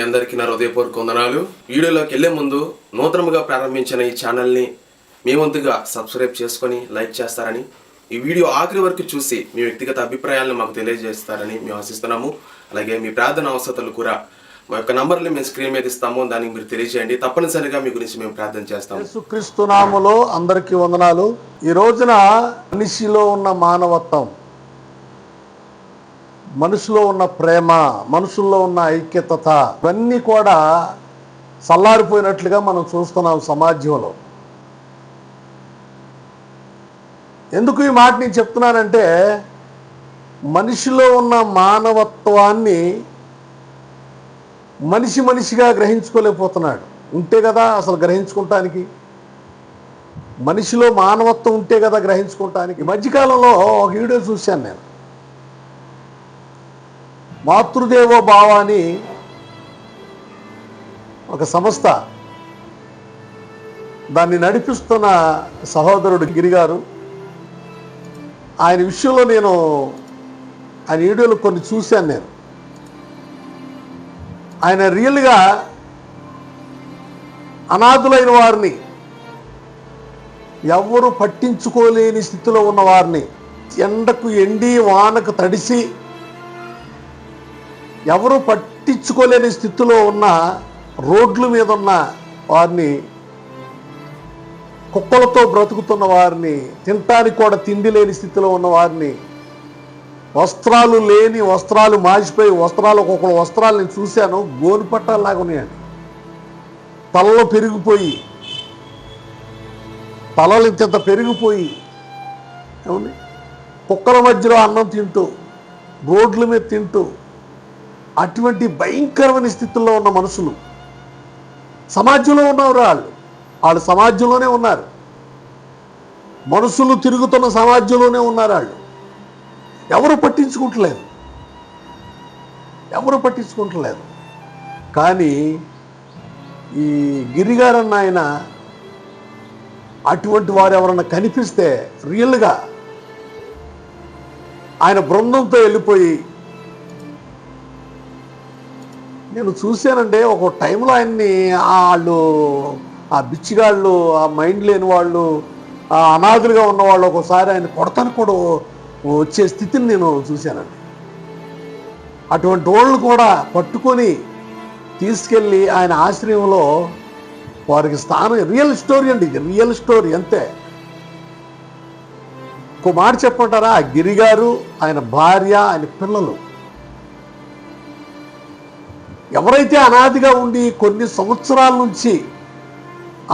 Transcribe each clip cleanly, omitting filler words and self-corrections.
అందరికీ నా హృదయపూర్వక వందనాలు. వీడియోలోకి వెళ్లే ముందు నూతనముగా ప్రారంభించిన ఈ ఛానల్ని మీ వంతుగా సబ్స్క్రైబ్ చేసుకొని లైక్ చేస్తారని, ఈ వీడియో ఆఖరి వరకు చూసి మీ వ్యక్తిగత అభిప్రాయాలను మాకు తెలియజేస్తారని మేము ఆశిస్తున్నాము. అలాగే మీ ప్రార్థన అవసరతలు కూడా మా యొక్క నంబర్ని మేము స్క్రీన్ మీద ఇస్తాము, దానికి మీరు తెలియజేయండి. తప్పనిసరిగా మీ గురించి మేము ప్రార్థన చేస్తాము. యేసుక్రీస్తు నామములో అందరికీ వందనాలు. ఈ రోజున మనిషిలో ఉన్న మానవత్వం, మనుషులో ఉన్న ప్రేమ, మనుషుల్లో ఉన్న ఐక్యత ఇవన్నీ కూడా చల్లారిపోయినట్లుగా మనం చూస్తున్నాం సమాజంలో. ఎందుకు ఈ మాట నేను చెప్తున్నానంటే, మనిషిలో ఉన్న మానవత్వాన్ని మనిషిగా గ్రహించుకోలేకపోతున్నాడు. ఉంటే కదా అసలు గ్రహించుకుంటానికి, మనిషిలో మానవత్వం ఉంటే కదా గ్రహించుకుంటానికి. ఈ మధ్యకాలంలో ఒక వీడియో చూశాను నేను. మాతృదేవో భావ అని ఒక సంస్థ, దాన్ని నడిపిస్తున్న సహోదరుడు గిరిగారు. ఆయన విషయంలో నేను ఆయన వీడియోలు కొన్ని చూశాను నేను. ఆయన రియల్గా అనాథులైన వారిని, ఎవరు పట్టించుకోలేని స్థితిలో ఉన్న వారిని, ఎండకు ఎండి వానకు తడిసి ఎవరు పట్టించుకోలేని స్థితిలో ఉన్న రోడ్ల మీద ఉన్న వారిని, కుక్కలతో బ్రతుకుతున్న వారిని, తినటానికి కూడా తిండి లేని స్థితిలో ఉన్న వారిని, వస్త్రాలు లేని, వస్త్రాలు మాసిపోయి ఒక్కొక్క వస్త్రాలు నేను చూశాను, గోనుపట్టాలాగా ఉన్నాయండి. తలలో పెరిగిపోయి, తలలు ఇంత పెరిగిపోయి, ఏమండి, కుక్కల మధ్యలో అన్నం తింటూ, రోడ్ల మీద తింటూ, అటువంటి భయంకరమైన స్థితుల్లో ఉన్న మనుషులు సమాజంలో ఉన్నవారు. వాళ్ళు సమాజంలోనే ఉన్నారు, మనుషులు తిరుగుతున్న సమాజంలోనే ఉన్నారు. వాళ్ళు ఎవరు పట్టించుకుంటలేదు. కానీ ఈ గిరిగారన్న ఆయన అటువంటి వారు ఎవరన్నా కనిపిస్తే రియల్గా ఆయన బృందంతో వెళ్ళిపోయి, నేను చూశానంటే ఒక టైంలో ఆయన్ని వాళ్ళు, ఆ బిచ్చిగాళ్ళు, ఆ మైండ్ లేని వాళ్ళు, ఆ అనాథులుగా ఉన్నవాళ్ళు ఒకసారి ఆయన కొడతాను కూడా వచ్చే స్థితిని నేను చూశానండి. అటువంటి వాళ్ళు కూడా పట్టుకొని తీసుకెళ్ళి ఆయన ఆశ్రయంలో వారికి స్థానం. రియల్ స్టోరీ అండి, ఇది రియల్ స్టోరీ అంతే. ఒక మాట చెప్పమంటారా, ఆ గిరిగారు, ఆయన భార్య, ఆయన పిల్లలు, ఎవరైతే అనాదిగా ఉండి కొన్ని సంవత్సరాల నుంచి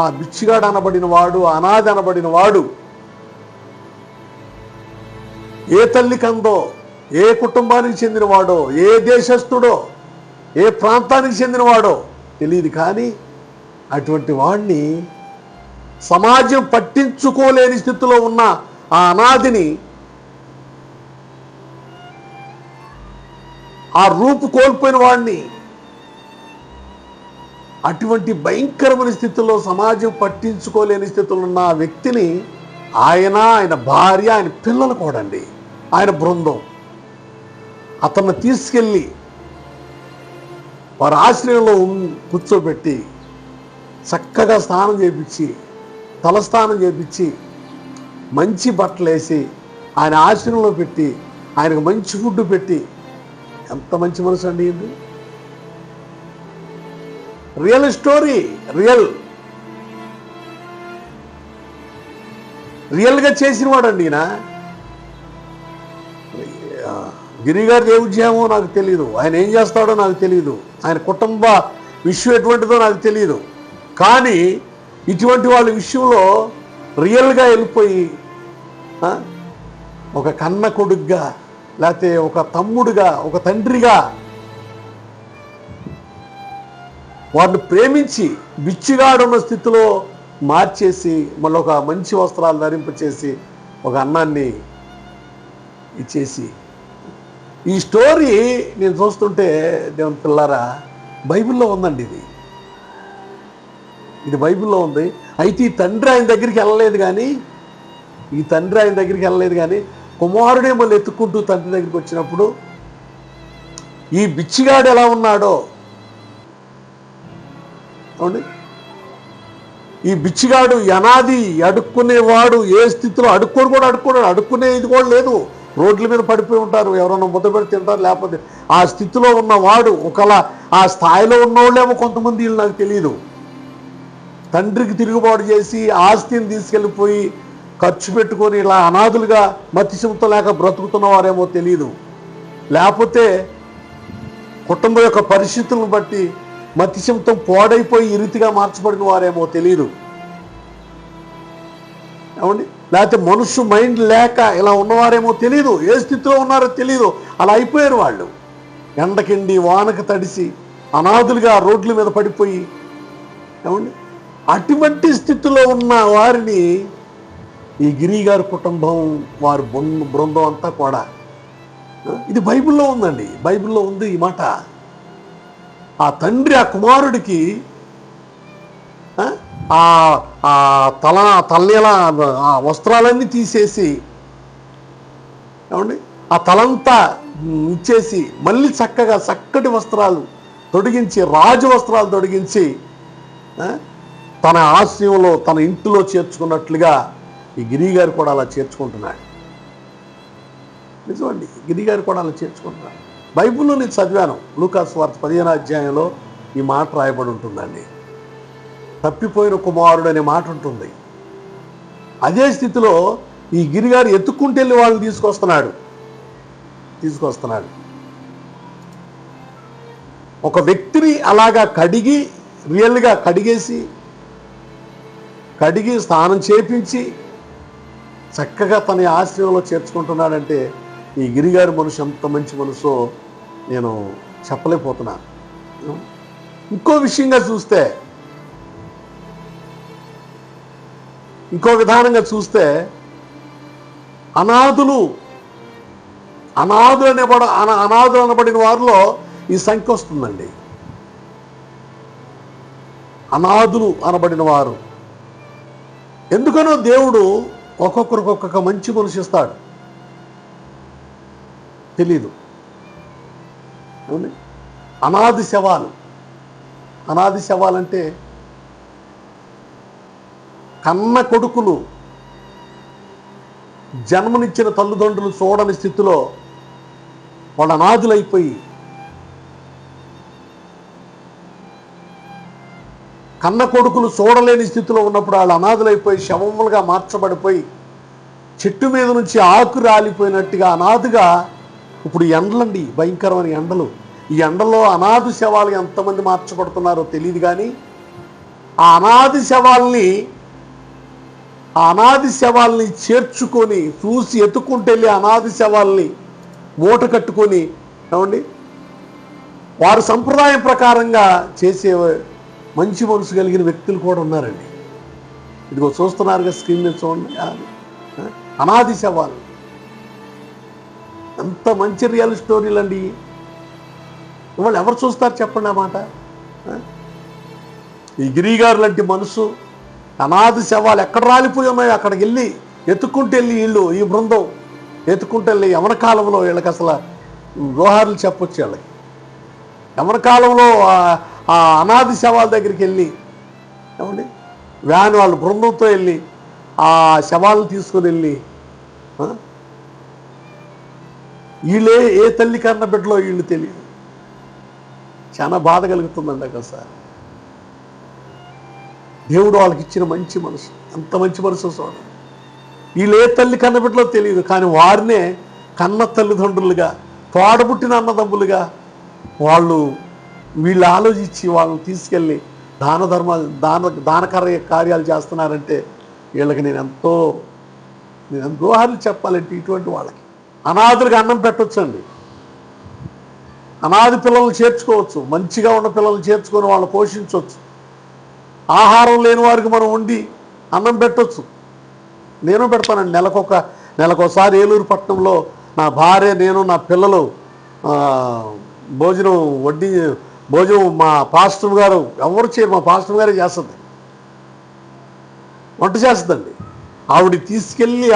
ఆ బిచ్చిగాడు అనబడిన వాడు, అనాది అనబడిన వాడు, ఏ తల్లి కందో, ఏ కుటుంబానికి చెందినవాడో, ఏ దేశస్థుడో, ఏ ప్రాంతానికి చెందినవాడో తెలియదు, కానీ అటువంటి వాడిని సమాజం పట్టించుకోలేని స్థితిలో ఉన్న ఆ అనాదిని, ఆ రూపు కోల్పోయిన వాడిని, అటువంటి భయంకరమైన స్థితిలో సమాజం పట్టించుకోలేని స్థితిలో ఉన్న ఆ వ్యక్తిని ఆయన భార్య, ఆయన పిల్లలు కూడా అండి, ఆయన బృందం అతన్ని తీసుకెళ్ళి వారి ఆశ్రయంలో కూర్చోబెట్టి చక్కగా స్నానం చేయించి, తలస్నానం చేయించి, మంచి బట్టలు వేసి ఆయన ఆశ్రయంలో పెట్టి, ఆయనకు మంచి ఫుడ్ పెట్టి, ఎంత మంచి మనసు అండి ఇది. రియల్ స్టోరీ, రియల్గా చేసిన వాడండి ఈయన. గిరిగారు ఏ ఉద్యమో నాకు తెలియదు, ఆయన ఏం చేస్తాడో నాకు తెలియదు, ఆయన కుటుంబ విషయం ఎటువంటిదో నాకు తెలియదు. కానీ ఇటువంటి వాళ్ళ విషయంలో రియల్గా వెళ్ళిపోయి ఒక కన్న కొడుగ్గా, లేకపోతే ఒక తమ్ముడుగా, ఒక తండ్రిగా వాడిని ప్రేమించి బిచ్చిగాడున్న స్థితిలో మార్చేసి, మళ్ళీ ఒక మంచి వస్త్రాలు ధరింపచేసి, ఒక అన్నాన్ని ఇచ్చేసి, ఈ స్టోరీ నేను చూస్తుంటే దేవుని పిల్లారా, బైబిల్లో ఉందండి. ఇది బైబిల్లో ఉంది. అయితే ఈ తండ్రి ఆయన దగ్గరికి వెళ్ళలేదు కానీ, కుమారుడే మళ్ళీ ఎత్తుక్కుంటూ తండ్రి దగ్గరికి వచ్చినప్పుడు ఈ బిచ్చిగాడు ఎలా ఉన్నాడో, అవునండి. ఈ బిచ్చిగాడు అనాది అడుక్కునేవాడు ఏ స్థితిలో అడుక్కునే ఇది కూడా లేదు. రోడ్ల మీద పడిపోయి ఉంటారు, ఎవరైనా ముద్ద పెడి తింటారు, లేకపోతే ఆ స్థితిలో ఉన్నవాడు ఒకలా ఆ స్థాయిలో ఉన్నవాళ్ళేమో కొంతమంది వీళ్ళు నాకు తెలియదు. తండ్రికి తిరుగుబాటు చేసి ఆస్తిని తీసుకెళ్ళిపోయి ఖర్చు పెట్టుకొని ఇలా అనాథులుగా మతిశంతో లేక బ్రతుకుతున్న వారేమో తెలియదు, లేకపోతే కుటుంబం యొక్క పరిస్థితులను బట్టి మతిశంతం పాడైపోయి ఈ రీతిగా మార్చబడిన వారేమో తెలియదు. ఏమండి, లేకపోతే మనుషు మైండ్ లేక ఇలా ఉన్నవారేమో తెలియదు, ఏ స్థితిలో ఉన్నారో తెలియదు, అలా అయిపోయారు వాళ్ళు. ఎండకిండి వానకు తడిసి అనాథులుగా రోడ్ల మీద పడిపోయి. ఏమండి, అటువంటి స్థితిలో ఉన్న వారిని ఈ గిరి గారి కుటుంబం వారి బృందం అంతా కూడా, ఇది బైబిల్లో ఉందండి, బైబిల్లో ఉంది ఈ మాట. ఆ తండ్రి ఆ కుమారుడికి తల్లిల ఆ వస్త్రాలన్నీ తీసేసి, ఏమండి, ఆ తలంతా ఇచ్చేసి మళ్ళీ చక్కటి వస్త్రాలు తొడిగించి, రాజు వస్త్రాలు తొడిగించి తన ఆశ్రయంలో తన ఇంటిలో చేర్చుకున్నట్లుగా ఈ గిరి గారు కూడా అలా చేర్చుకుంటున్నాడు. నిజమండి, గిరి గారు కూడా అలా చేర్చుకుంటున్నాడు. బైబిల్లో నేను చదివాను, లూకా సువార్త 15వ అధ్యాయంలో ఈ మాట రాయబడి ఉంటుందండి. తప్పిపోయిన కుమారుడు అనే మాట ఉంటుంది. అదే స్థితిలో ఈ గిరిగారు ఎత్తుక్కుంటూ వెళ్ళి వాళ్ళని తీసుకొస్తున్నాడు. ఒక వ్యక్తిని అలాగా రియల్గా కడిగి స్నానం చేపించి చక్కగా తన ఆశ్రయంలో చేర్చుకుంటున్నాడంటే ఈ గిరిగారి మనసు ఎంత మంచి మనసో నేను చెప్పలేకపోతున్నాను. ఇంకో విధానంగా చూస్తే అనాథులు అనబడిన వారిలో ఈ సంఖ్య వస్తుందండి. అనాథులు అనబడిన వారు ఎందుకనో దేవుడు ఒక్కొక్కరికి ఒక్కొక్క మంచి మనసు ఇస్తాడు, తెలీదు. అనాథి శవాలంటే కన్న కొడుకులు జన్మనిచ్చిన తల్లిదండ్రులు చూడని స్థితిలో వాళ్ళు అనాథులైపోయి, కన్న కొడుకులు చూడలేని స్థితిలో ఉన్నప్పుడు వాళ్ళు అనాథులైపోయి శవములుగా మార్చబడిపోయి చెట్టు మీద నుంచి ఆకు రాలిపోయినట్టుగా అనాథుగా. ఇప్పుడు ఎండలండి, భయంకరమైన ఎండలు. ఈ ఎండలో అనాథ శవాలు ఎంతమంది మార్చబడుతున్నారో తెలియదు. కానీ ఆ అనాథి శవాల్ని చేర్చుకొని చూసి ఎత్తుకుంటూ వెళ్ళి అనాథి శవాల్ని మూట కట్టుకొని, ఏమండి, వారి సంప్రదాయం ప్రకారంగా చేసే మంచి మనసు కలిగిన వ్యక్తులు కూడా ఉన్నారండి. ఇదిగో చూస్తున్నారుగా స్క్రీన్ మీద చూడండి, అనాథి శవాలు. ఎంత మంచి రియల్ స్టోరీలు అండి. వాళ్ళు ఎవరు చూస్తారు చెప్పండి ఆ మాట? ఈ గిరిగారు లాంటి మనసు అనాథి శవాలు ఎక్కడ రాలిపోయి ఉన్నాయో అక్కడికి వెళ్ళి ఎత్తుక్కుంటూ వెళ్ళి ఈ బృందం ఎత్తుక్కుంటూ వెళ్ళి యవన కాలంలో వీళ్ళకి అసలు జోహార్లు చెప్పొచ్చు. వీళ్ళకి యవన కాలంలో ఆ అనాథి శవాల దగ్గరికి వెళ్ళి, ఏమండి, వ్యాన్ వాళ్ళ బృందంతో వెళ్ళి ఆ శవాలను తీసుకొని వెళ్ళి, వీళ్ళే ఏ తల్లి కన్న బిడ్డలో వీళ్ళు తెలియదు. చాలా బాధ కలుగుతుందండి అక్కడ సార్. దేవుడు వాళ్ళకి ఇచ్చిన మంచి మనసు, ఎంత మంచి మనసు చూడండి. వీళ్ళు ఏ తల్లి కన్న బిడ్డలో తెలియదు, కానీ వారినే కన్న తల్లిదండ్రులుగా, తోడబుట్టిన అన్నదమ్ములుగా వీళ్ళు ఆలోచించి వాళ్ళని తీసుకెళ్ళి కార్యాలు చేస్తున్నారంటే వీళ్ళకి నేను ఎంతో దోహార్లు చెప్పాలంటే ఇటువంటి వాళ్ళకి. అనాథులకు అన్నం పెట్టొచ్చండి, అనాథి పిల్లల్ని చేర్చుకోవచ్చు, మంచిగా ఉన్న పిల్లల్ని చేర్చుకొని వాళ్ళని పోషించవచ్చు. ఆహారం లేని వారికి మనం వండి అన్నం పెట్టవచ్చు. నేను పెడతానండి. నెలకోసారి ఏలూరు పట్టణంలో నా భార్య, నేను, నా పిల్లలు భోజనం మా పాస్టర్ గారు ఎవరు చేయరు, మా పాస్టర్ గారే చేస్తుంది, వంట చేస్తుందండి. ఆవిడ తీసుకెళ్ళి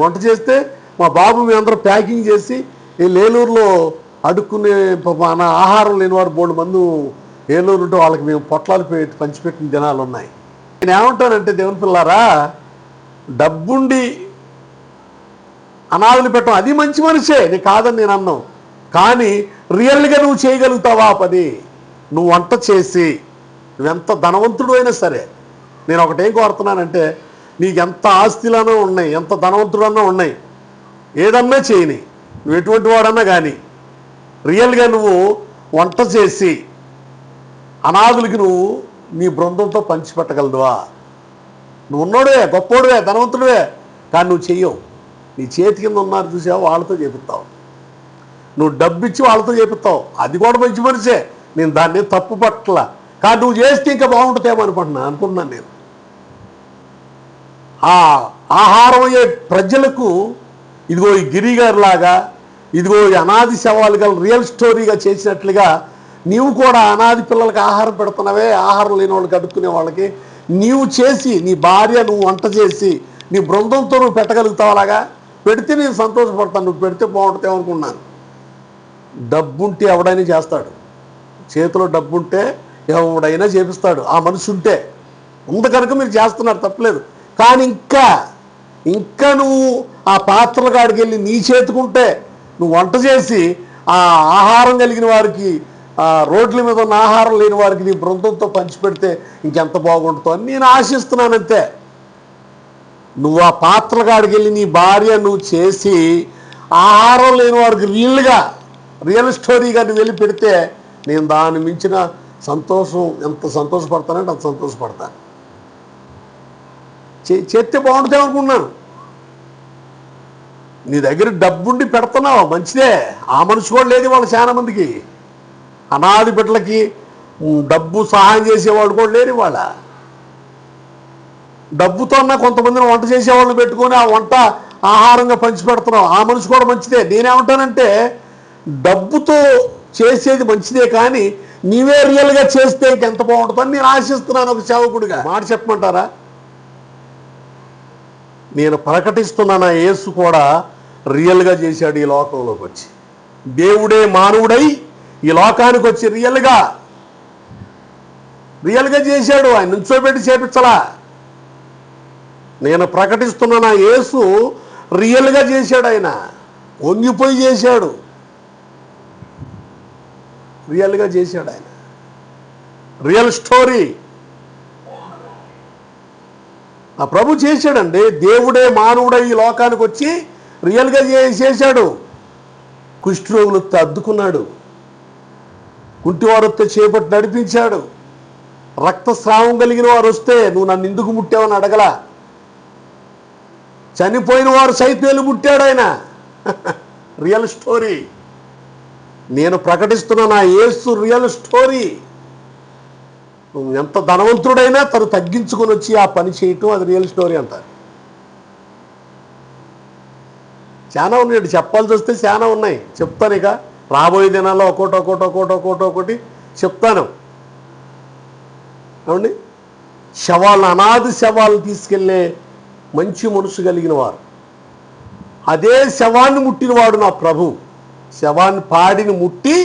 వంట చేస్తే మా బాబు మీ అందరూ ప్యాకింగ్ చేసి ఈ ఏలూరులో అడుక్కునే మన ఆహారం లేనివారు బోల్డు మందు ఏలూరు ఉంటే వాళ్ళకి మేము పొట్లాలు పంచిపెట్టిన దినాలు ఉన్నాయి. నేను ఏమంటానంటే దేవుని పిల్లారా, డబ్బుండి అనాథలు పెట్టడం అది మంచి మనిషే, నీ కాదని నేను అన్నాను. కానీ రియల్గా నువ్వు చేయగలుగుతావా ఆ పని? నువ్వు వంట చేసి నువ్వెంత ధనవంతుడు అయినా సరే, నేను ఒకటేం కోరుతున్నానంటే, నీకు ఎంత ఆస్తులన్నా ఉన్నాయి, ఎంత ధనవంతుడన్నా ఉన్నాయి, ఏదన్నా చేయని, నువ్వు ఎటువంటి వాడన్నా కానీ రియల్గా నువ్వు వంట చేసి అనాథులకి నువ్వు నీ బృందంతో పంచిపెట్టగలదువా? నువ్వు ఉన్నోడువే, గొప్పోడువే, ధనవంతుడివే, కానీ నువ్వు చెయ్యవు. నీ చేతి కింద ఉన్నారు చూసావు, వాళ్ళతో చేపిస్తావు. నువ్వు డబ్బు ఇచ్చి వాళ్ళతో చేపిస్తావు, అది కూడా మంచి మనిషే, నేను దాన్ని తప్పు పట్ల. కానీ నువ్వు చేస్తే ఇంకా బాగుంటుందేమో అనుకుంటున్నాను నేను. ఆ ఆహారం అయ్యే ప్రజలకు ఇదిగో ఈ గిరిగారు లాగా, ఇదిగో ఈ అనాది శవాలుగా రియల్ స్టోరీగా చేసినట్లుగా నీవు కూడా అనాది పిల్లలకి ఆహారం పెడుతున్నావే, ఆహారం లేని వాళ్ళకి అడుక్కునే వాళ్ళకి నీవు చేసి, నీ భార్య నువ్వు వంట చేసి నీ బృందంతో నువ్వు పెట్టగలుగుతావు. అలాగా పెడితే నేను సంతోషపడతాను, నువ్వు పెడితే బాగుంటుందేమో అనుకున్నాను. డబ్బుంటే ఎవడైనా చేస్తాడు, చేతిలో డబ్బుంటే ఎవడైనా చేపిస్తాడు, ఆ మనిషి ఉంటే. ఉంది కనుక మీరు చేస్తున్నారు, తప్పలేదు. కానీ ఇంకా నువ్వు ఆ పాత్రల కాడికి వెళ్ళి నీ చేతుకుంటే నువ్వు వంట చేసి ఆ ఆహారం కలిగిన వారికి, ఆ రోడ్ల మీద ఉన్న ఆహారం లేని వారికి నీ బృందంతో పంచిపెడితే ఇంకెంత బాగుంటుందో అని నేను ఆశిస్తున్నానంతే. నువ్వు ఆ పాత్రల కాడికి వెళ్ళి నీ భార్య నువ్వు చేసి ఆహారం లేని వారికి రియల్ స్టోరీగా నువ్వు వెళ్ళి పెడితే నేను దాన్ని మించిన సంతోషం, ఎంత సంతోషపడతానంటే అంత సంతోషపడతాను. చేస్తే బాగుంటుంది అనుకున్నాను. నీ దగ్గర డబ్బుండి పెడుతున్నావు, మంచిదే. ఆ మనిషి కూడా లేదు వాళ్ళు చాలా మందికి. అనాథ బిడ్డలకి డబ్బు సహాయం చేసేవాళ్ళు కూడా లేరు వాళ్ళ. డబ్బుతో కొంతమందిని వంట చేసేవాళ్ళు పెట్టుకొని ఆ వంట ఆహారంగా పంచిపెడుతున్నావు, ఆ మనిషి కూడా మంచిదే. నేనేమంటానంటే, డబ్బుతో చేసేది మంచిదే, కానీ నీవే రియల్గా చేస్తే ఇంకెంత బాగుంటుందని నేను ఆశిస్తున్నాను ఒక సేవకుడిగా. మాట చెప్పమంటారా? నేను ప్రకటిస్తున్నా, యేసు కూడా రియల్గా చేశాడు ఈ లోకంలోకి వచ్చి. దేవుడే మానవుడై ఈ లోకానికి వచ్చి రియల్గా చేశాడు. ఆయన నుంచోబెట్టి చేపించలా. నేను ప్రకటిస్తున్నా, యేసు రియల్గా చేశాడు. ఆయన వంగిపోయి చేశాడు, రియల్గా చేశాడు. ఆయన రియల్ స్టోరీ ఆ ప్రభు చేశాడండి. దేవుడే మానవుడై ఈ లోకానికి వచ్చి రియల్గా చేశాడు. కుష్ఠరోగులు వస్తే అద్దుకున్నాడు, కుంటివారు వస్తే చేపట్టి నడిపించాడు, రక్తస్రావం కలిగిన వారు వస్తే నువ్వు నన్ను ఎందుకు ముట్టావని అడగల, చనిపోయిన వారు సైతం ముట్టాడు ఆయన. రియల్ స్టోరీ నేను ప్రకటిస్తున్నా, నా యేసు రియల్ స్టోరీ. ఎంత ధనవంతుడైనా తను తగ్గించుకొని వచ్చి ఆ పని చేయటం, అది రియల్ స్టోరీ అంటారు. చాలా ఉన్నాయండి, చెప్పాల్సి వస్తే చాలా ఉన్నాయి. చెప్తాను, ఇక రాబోయే దినాల్లో ఒక్కోటి చెప్తాను. ఏమండి, శవాలను, అనాది శవాలను తీసుకెళ్లే మంచి మనసు కలిగిన వారు, అదే శవాన్ని ముట్టినవాడు నా ప్రభు. శవాన్ని పాడిని ముట్టి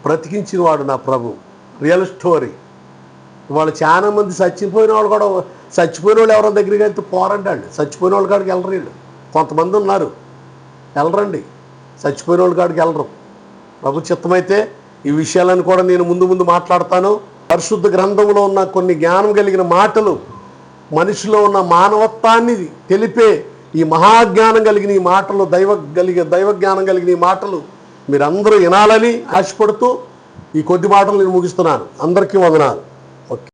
బ్రతికించినవాడు నా ప్రభు. Real story. వాళ్ళు చాలా మంది చచ్చిపోయిన వాళ్ళు కూడా, చచ్చిపోయిన వాళ్ళు ఎవరో దగ్గరికి వెళ్తే పోరండి, చచ్చిపోయిన వాళ్ళ కాడికి వెళ్ళరు వీళ్ళు. కొంతమంది ఉన్నారు వెళ్ళరండి, చచ్చిపోయిన వాళ్ళ కాడికి వెళ్ళరు. ప్రభు చిత్తమైతే ఈ విషయాలను కూడా నేను ముందు మాట్లాడతాను. పరిశుద్ధ గ్రంథంలో ఉన్న కొన్ని జ్ఞానం కలిగిన మాటలు, మనిషిలో ఉన్న మానవత్వాన్ని తెలిపే ఈ మహాజ్ఞానం కలిగిన ఈ మాటలు, దైవ జ్ఞానం కలిగిన ఈ మాటలు మీరందరూ వినాలని ఆశపడుతూ ఈ కొద్ది మాటలు నేను ముగిస్తున్నాను. అందరికీ వందనాలు.